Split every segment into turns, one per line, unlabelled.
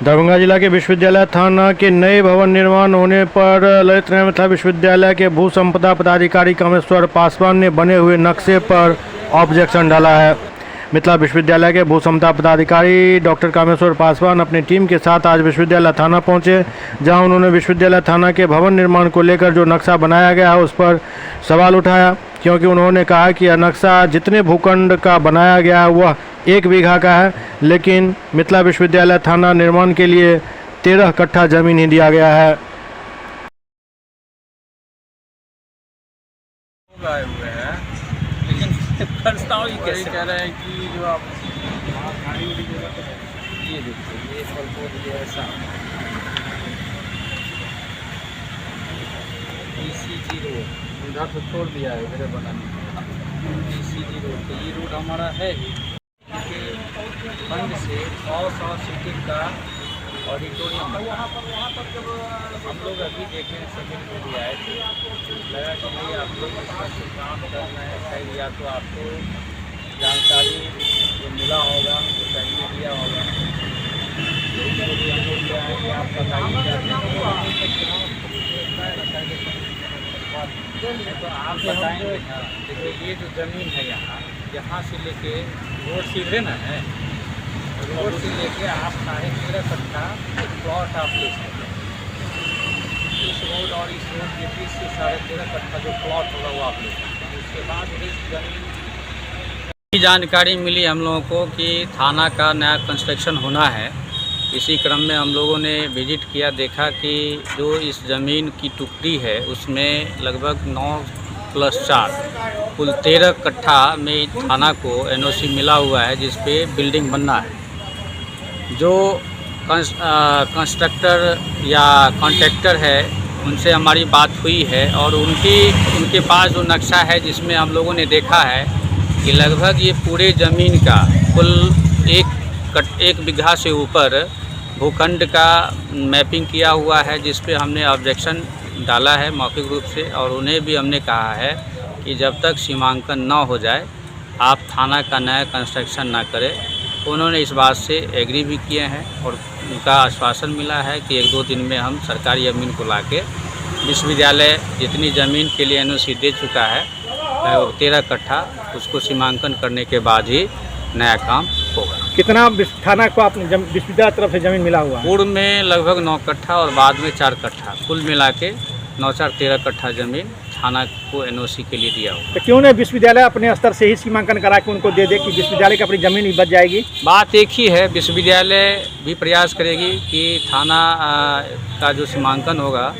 दरभंगा जिला के विश्वविद्यालय थाना के नए भवन निर्माण होने पर ललित नारायण मिथिला विश्वविद्यालय के भू संपदा पदाधिकारी कामेश्वर पासवान ने बने हुए नक्शे पर ऑब्जेक्शन डाला है। मिथिला विश्वविद्यालय के भू संपदा पदाधिकारी डॉक्टर कामेश्वर पासवान अपनी टीम के साथ आज विश्वविद्यालय थाना पहुंचे, जहां उन्होंने विश्वविद्यालय थाना के भवन निर्माण को लेकर जो नक्शा बनाया गया है उस पर सवाल उठाया, क्योंकि उन्होंने कहा कि यह नक्शा जितने भूखंड का बनाया गया है वह 1 बीघा का है, लेकिन मिथिला विश्वविद्यालय थाना निर्माण के लिए 13 कट्ठा जमीन ही दिया गया है।
आए हुए हैं, लेकिन प्रस्ताव ही कैसे कह रहे हैं कि जो आप ये देखिए ये प्रपोज ये ऐसा ECG रोड इधर तो छोड़ दिया है इधर बनाने ECG रोड, तो ये रोड हमारा है ही फंड से 100 सीटिंग का ऑडिटोरियम। हम लोग अभी देखें सेकंड में भी आए थे, लगा कि नहीं आप लोग इसमें से काम कर रहे हैं, शायद या तो आपको जानकारी जो मिला होगा जो पहले दिया होगा, दिया है कि आप तो आप बताएंगे। देखिए ये जो ज़मीन है यहाँ से लेके रोड सीधे ना है, रोड से लेके आप 13.5 कट्ठा प्लॉट आप ले सकते हैं। इस रोड और इस रोड के बीच से 13.5 कट्ठा जो प्लॉट होगा वो आप ले सकते हैं। उसके बाद इस जमीन जानकारी मिली हम लोगों को कि थाना का नया कंस्ट्रक्शन होना है। इसी क्रम में हम लोगों ने विजिट किया, देखा कि जो इस ज़मीन की टुकड़ी है उसमें लगभग 9+4 कुल 13 कट्ठा में थाना को NOC मिला हुआ है, जिस पे बिल्डिंग बनना है। जो कंस्ट्रक्टर या कॉन्ट्रैक्टर है उनसे हमारी बात हुई है और उनके पास जो नक्शा है जिसमें हम लोगों ने देखा है कि लगभग ये पूरे ज़मीन का कुल 1 बीघा से ऊपर भूखंड का मैपिंग किया हुआ है, जिस पे हमने ऑब्जेक्शन डाला है मौखिक रूप से, और उन्हें भी हमने कहा है कि जब तक सीमांकन न हो जाए आप थाना का नया कंस्ट्रक्शन ना करें। उन्होंने इस बात से एग्री भी किए हैं और उनका आश्वासन मिला है कि 1-2 दिन में हम सरकारी ज़मीन को लाके विश्वविद्यालय जितनी ज़मीन के लिए NOC दे चुका है 13 कट्ठा, उसको सीमांकन करने के बाद ही नया काम होगा।
कितना थाना को आप विश्वविद्यालय तरफ से जमीन मिला हुआ है?
पूर्व में लगभग 9 कट्ठा और बाद में 4 कट्ठा, कुल मिला के 9-4 13 कट्ठा ज़मीन थाना को NOC के लिए दिया हुआ।
तो क्यों नहीं विश्वविद्यालय अपने स्तर से ही सीमांकन करा के उनको दे दे कि विश्वविद्यालय की अपनी ज़मीन ही बच जाएगी?
बात एक ही है, विश्वविद्यालय भी प्रयास करेगी कि थाना का जो सीमांकन होगा,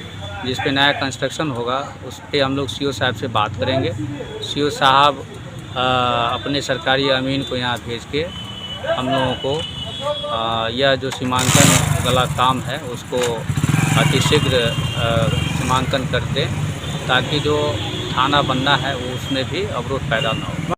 जिस पे नया कंस्ट्रक्शन होगा, उस पर हम लोग CO साहब से बात करेंगे। CO साहब अपने सरकारी अमीन को यहाँ भेज के हम लोगों को यह जो सीमांकन वाला काम है उसको अतिशीघ्र सीमांकन कर दें, ताकि जो थाना बनना है वो उसमें भी अवरोध पैदा न हो।